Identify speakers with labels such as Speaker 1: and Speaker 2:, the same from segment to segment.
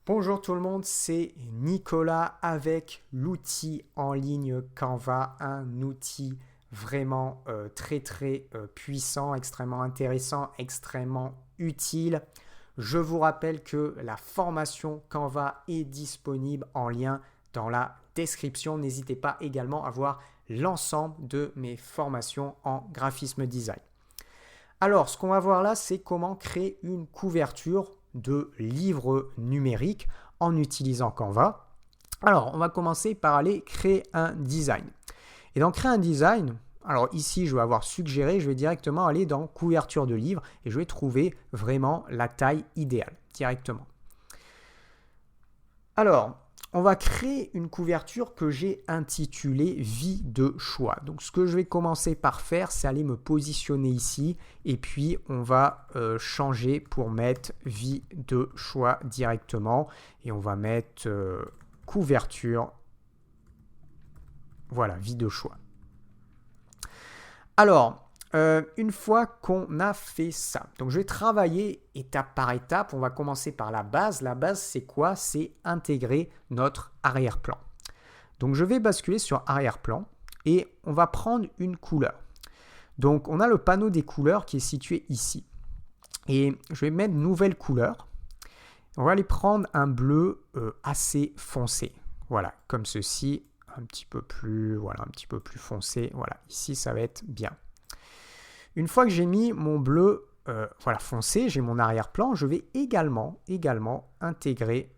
Speaker 1: Bonjour tout le monde, c'est Nicolas avec l'outil en ligne Canva, un outil vraiment très puissant, extrêmement intéressant, extrêmement utile. Je vous rappelle que la formation Canva est disponible en lien dans la description. N'hésitez pas également à voir l'ensemble de mes formations en graphisme design. Alors, ce qu'on va voir là, c'est comment créer une couverture de livre numérique en utilisant Canva. Alors, on va commencer par aller créer un design. Et dans créer un design, alors ici, je vais avoir suggéré, je vais directement aller dans couverture de livre et je vais trouver vraiment la taille idéale directement. Alors, on va créer une couverture que j'ai intitulée Vie de choix. Donc, ce que je vais commencer par faire, c'est aller me positionner ici et puis on va changer pour mettre Vie de choix directement et on va mettre couverture. Voilà, Vie de choix. Alors, une fois qu'on a fait ça, donc je vais travailler étape par étape. On va commencer par la base. La base, c'est quoi? C'est intégrer notre arrière-plan. Donc, je vais basculer sur arrière-plan et on va prendre une couleur. Donc, on a le panneau des couleurs qui est situé ici. Et je vais mettre nouvelle couleur. On va aller prendre un bleu assez foncé. Voilà, comme ceci, un petit peu plus foncé. Voilà, ici, ça va être bien. Une fois que j'ai mis mon bleu foncé, j'ai mon arrière-plan, je vais également intégrer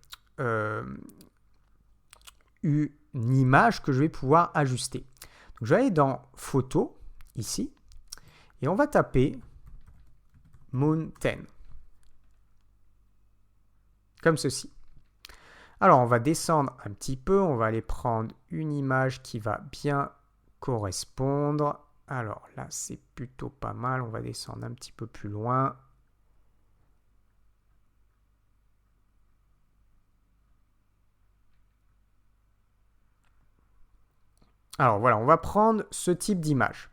Speaker 1: une image que je vais pouvoir ajuster. Donc, je vais aller dans Photo, ici, et on va taper Mountain, comme ceci. Alors, on va descendre un petit peu, on va aller prendre une image qui va bien correspondre. Alors là, c'est plutôt pas mal. On va descendre un petit peu plus loin. Alors voilà, on va prendre ce type d'image.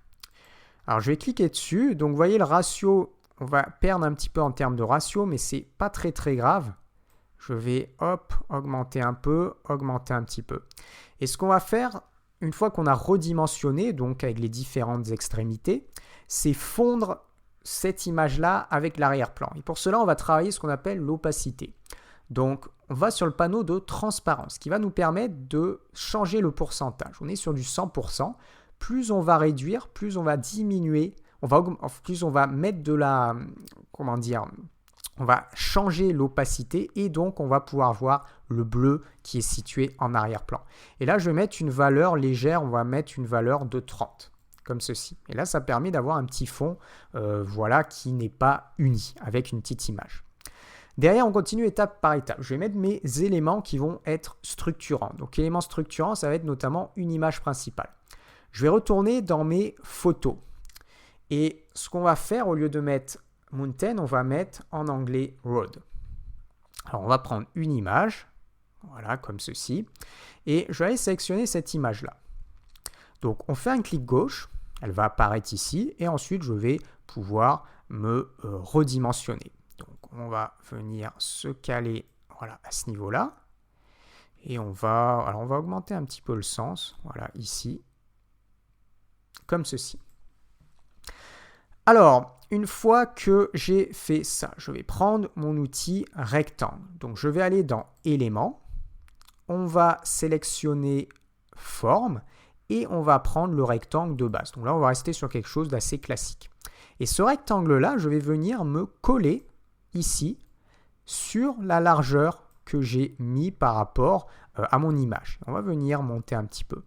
Speaker 1: Alors je vais cliquer dessus. Donc vous voyez le ratio, on va perdre un petit peu en termes de ratio, mais c'est pas très grave. Je vais augmenter un peu, augmenter un petit peu. Et ce qu'on va faire, une fois qu'on a redimensionné, donc avec les différentes extrémités, c'est fondre cette image-là avec l'arrière-plan. Et pour cela, on va travailler ce qu'on appelle l'opacité. Donc, on va sur le panneau de transparence, qui va nous permettre de changer le pourcentage. On est sur du 100%. Plus on va réduire, plus on va diminuer, plus on va mettre de la... Comment dire ? On va changer l'opacité et donc on va pouvoir voir le bleu qui est situé en arrière-plan. Et là, je vais mettre une valeur légère, on va mettre une valeur de 30, comme ceci. Et là, ça permet d'avoir un petit fond qui n'est pas uni, avec une petite image. Derrière, on continue étape par étape. Je vais mettre mes éléments qui vont être structurants. Donc, éléments structurants, ça va être notamment une image principale. Je vais retourner dans mes photos. Et ce qu'on va faire, au lieu de mettre Mountain, on va mettre en anglais Road. Alors, on va prendre une image, voilà, comme ceci, et je vais aller sélectionner cette image-là. Donc, on fait un clic gauche, elle va apparaître ici, et ensuite, je vais pouvoir me redimensionner. Donc, on va venir se caler voilà, à ce niveau-là, et on va augmenter un petit peu le sens, voilà, ici, comme ceci. Alors, une fois que j'ai fait ça, je vais prendre mon outil rectangle. Donc, je vais aller dans éléments. On va sélectionner forme et on va prendre le rectangle de base. Donc là, on va rester sur quelque chose d'assez classique. Et ce rectangle-là, je vais venir me coller ici sur la largeur que j'ai mis par rapport à mon image. On va venir monter un petit peu.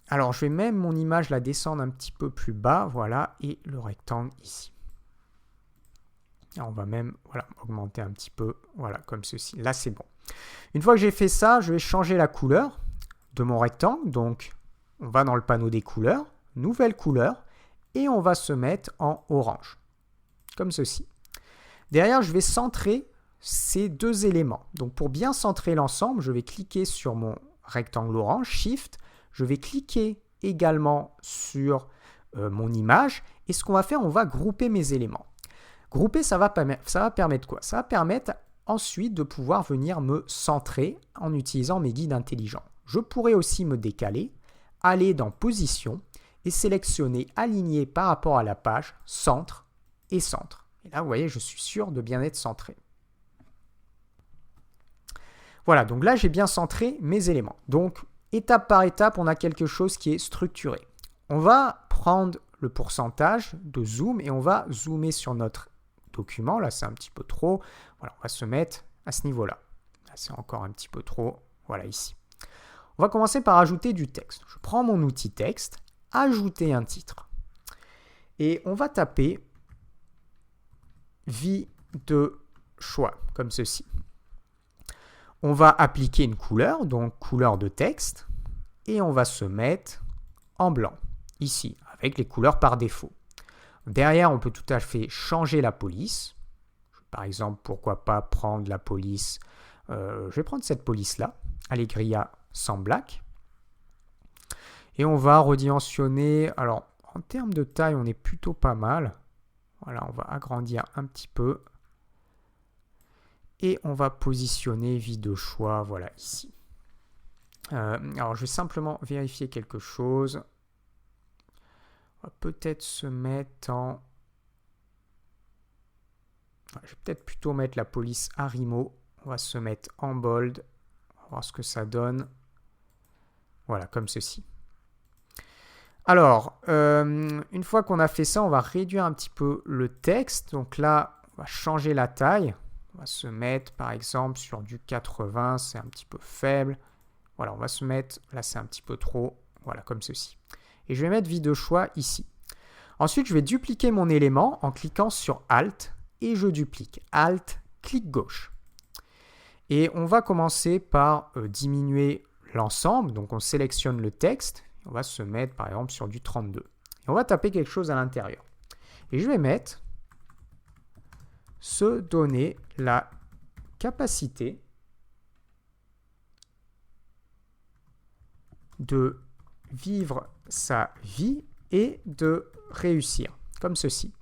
Speaker 1: Alors, je vais même mon image la descendre un petit peu plus bas, voilà, et le rectangle ici. Alors, on va même augmenter un petit peu, voilà, comme ceci. Là, c'est bon. Une fois que j'ai fait ça, je vais changer la couleur de mon rectangle. Donc, on va dans le panneau des couleurs, nouvelle couleur, et on va se mettre en orange, comme ceci. Derrière, je vais centrer ces deux éléments. Donc, pour bien centrer l'ensemble, je vais cliquer sur mon rectangle orange, Shift. Je vais cliquer également sur mon image et ce qu'on va faire, on va grouper mes éléments. Grouper, ça va permettre quoi? Ça va permettre ensuite de pouvoir venir me centrer en utilisant mes guides intelligents. Je pourrais aussi me décaler, aller dans Position et sélectionner Aligner par rapport à la page, Centre et Centre. Et là, vous voyez, je suis sûr de bien être centré. Voilà, donc là, j'ai bien centré mes éléments. Donc, étape par étape, on a quelque chose qui est structuré. On va prendre le pourcentage de zoom et on va zoomer sur notre document. Là, c'est un petit peu trop. Voilà, on va se mettre à ce niveau-là. Là, c'est encore un petit peu trop. Voilà, ici. On va commencer par ajouter du texte. Je prends mon outil texte, ajouter un titre. Et on va taper vie de choix, comme ceci. On va appliquer une couleur, donc couleur de texte, et on va se mettre en blanc, ici, avec les couleurs par défaut. Derrière, on peut tout à fait changer la police. Par exemple, pourquoi pas prendre la police, je vais prendre cette police-là, Allegria sans black. Et on va redimensionner, alors en termes de taille, on est plutôt pas mal. Voilà, on va agrandir un petit peu. Et on va positionner vie de choix, voilà, ici. Alors, je vais simplement vérifier quelque chose. On va peut-être se mettre en... Je vais peut-être plutôt mettre la police Arimo. On va se mettre en bold. On va voir ce que ça donne. Voilà, comme ceci. Alors, une fois qu'on a fait ça, on va réduire un petit peu le texte. Donc là, on va changer la taille. On va se mettre, par exemple, sur du 80. C'est un petit peu faible. Voilà, on va se mettre... Là, c'est un petit peu trop. Voilà, comme ceci. Et je vais mettre vie de choix ici. Ensuite, je vais dupliquer mon élément en cliquant sur Alt. Et je duplique. Alt, clic gauche. Et on va commencer par diminuer l'ensemble. Donc, on sélectionne le texte. On va se mettre, par exemple, sur du 32. Et on va taper quelque chose à l'intérieur. Et je vais mettre se donner la capacité de vivre sa vie et de réussir, comme ceci.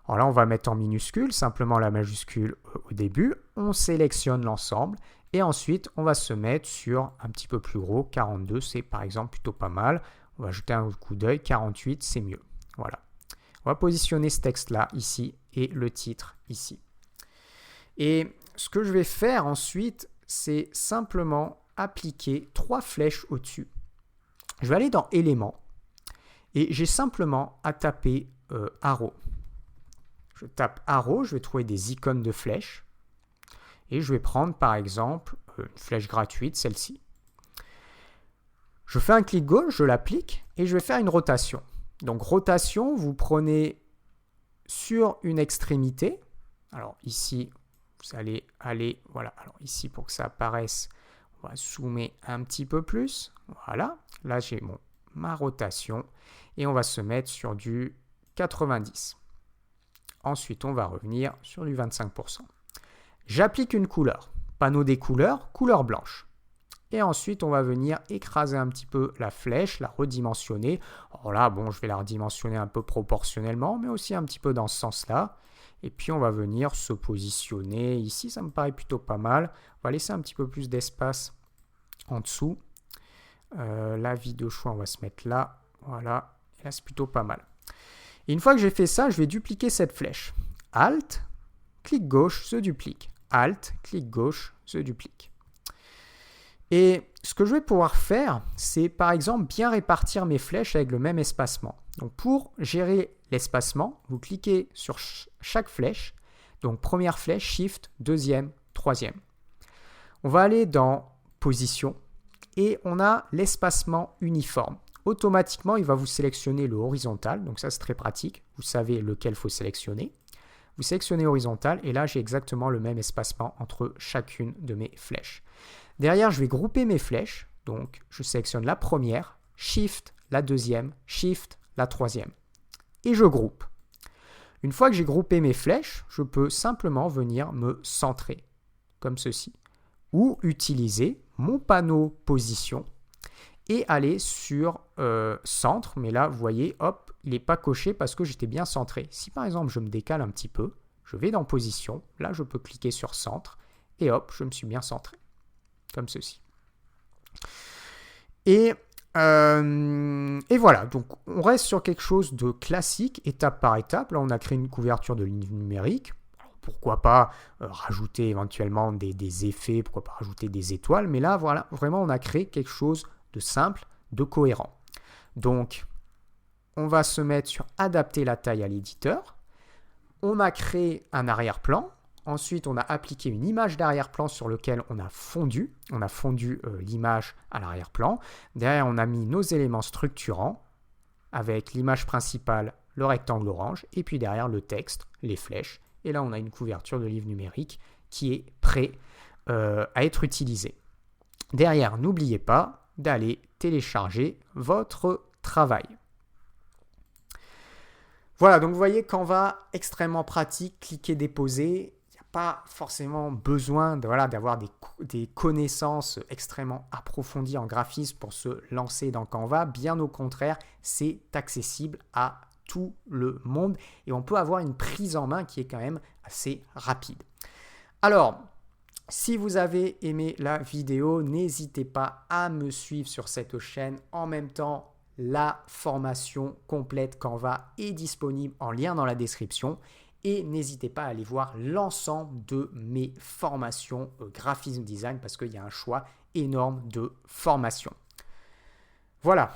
Speaker 1: Alors là, on va mettre en minuscule, simplement la majuscule au début. On sélectionne l'ensemble et ensuite, on va se mettre sur un petit peu plus gros. 42, c'est par exemple plutôt pas mal. On va jeter un coup d'œil. 48, c'est mieux. Voilà. On va positionner ce texte-là ici et le titre ici. Et ce que je vais faire ensuite, c'est simplement appliquer 3 flèches au-dessus. Je vais aller dans Éléments et j'ai simplement à taper Arrow. Je tape Arrow, je vais trouver des icônes de flèches et je vais prendre par exemple une flèche gratuite, celle-ci. Je fais un clic gauche, je l'applique et je vais faire une rotation. Donc rotation, vous prenez sur une extrémité. Alors ici, vous allez aller, voilà, alors ici pour que ça apparaisse, on va zoomer un petit peu plus. Voilà, là j'ai ma rotation et on va se mettre sur du 90. Ensuite, on va revenir sur du 25%. J'applique une couleur, panneau des couleurs, couleur blanche. Et ensuite, on va venir écraser un petit peu la flèche, la redimensionner. Alors là, bon, je vais la redimensionner un peu proportionnellement, mais aussi un petit peu dans ce sens-là. Et puis, on va venir se positionner. Ici, ça me paraît plutôt pas mal. On va laisser un petit peu plus d'espace en dessous. La vie de choix, on va se mettre là. Voilà. Et là, c'est plutôt pas mal. Et une fois que j'ai fait ça, je vais dupliquer cette flèche. Alt, clic gauche, se duplique. Alt, clic gauche, se duplique. Et ce que je vais pouvoir faire, c'est par exemple bien répartir mes flèches avec le même espacement. Donc pour gérer l'espacement, vous cliquez sur chaque flèche. Donc première flèche, Shift, deuxième, troisième. On va aller dans Position et on a l'espacement uniforme. Automatiquement, il va vous sélectionner le horizontal. Donc ça, c'est très pratique. Vous savez lequel il faut sélectionner. Vous sélectionnez horizontal et là, j'ai exactement le même espacement entre chacune de mes flèches. Derrière, je vais grouper mes flèches. Donc, je sélectionne la première, Shift, la deuxième, Shift, la troisième. Et je groupe. Une fois que j'ai groupé mes flèches, je peux simplement venir me centrer, comme ceci. Ou utiliser mon panneau position et aller sur centre. Mais là, vous voyez, hop, il n'est pas coché parce que j'étais bien centré. Si par exemple, je me décale un petit peu, Je vais dans position, là je peux cliquer sur centre et hop, je me suis bien centré, comme ceci. Et voilà, donc on reste sur quelque chose de classique, étape par étape. Là, on a créé une couverture de ligne numérique. Alors, pourquoi pas rajouter éventuellement des effets, pourquoi pas rajouter des étoiles. Mais là, voilà, vraiment, on a créé quelque chose de simple, de cohérent. Donc, on va se mettre sur adapter la taille à l'éditeur. On a créé un arrière-plan. Ensuite, on a appliqué une image d'arrière-plan sur laquelle on a fondu. On a fondu l'image à l'arrière-plan. Derrière, on a mis nos éléments structurants avec l'image principale, le rectangle orange, et puis derrière le texte, les flèches. Et là, on a une couverture de livre numérique qui est prêt à être utilisée. Derrière, n'oubliez pas d'aller télécharger votre travail. Voilà, donc vous voyez Canva, extrêmement pratique, cliquez déposer. Il n'y a pas forcément besoin d'avoir des connaissances extrêmement approfondies en graphisme pour se lancer dans Canva. Bien au contraire, c'est accessible à tout le monde et on peut avoir une prise en main qui est quand même assez rapide. Alors, si vous avez aimé la vidéo, n'hésitez pas à me suivre sur cette chaîne. En même temps, la formation complète Canva est disponible en lien dans la description. Et n'hésitez pas à aller voir l'ensemble de mes formations graphisme design parce qu'il y a un choix énorme de formations. Voilà.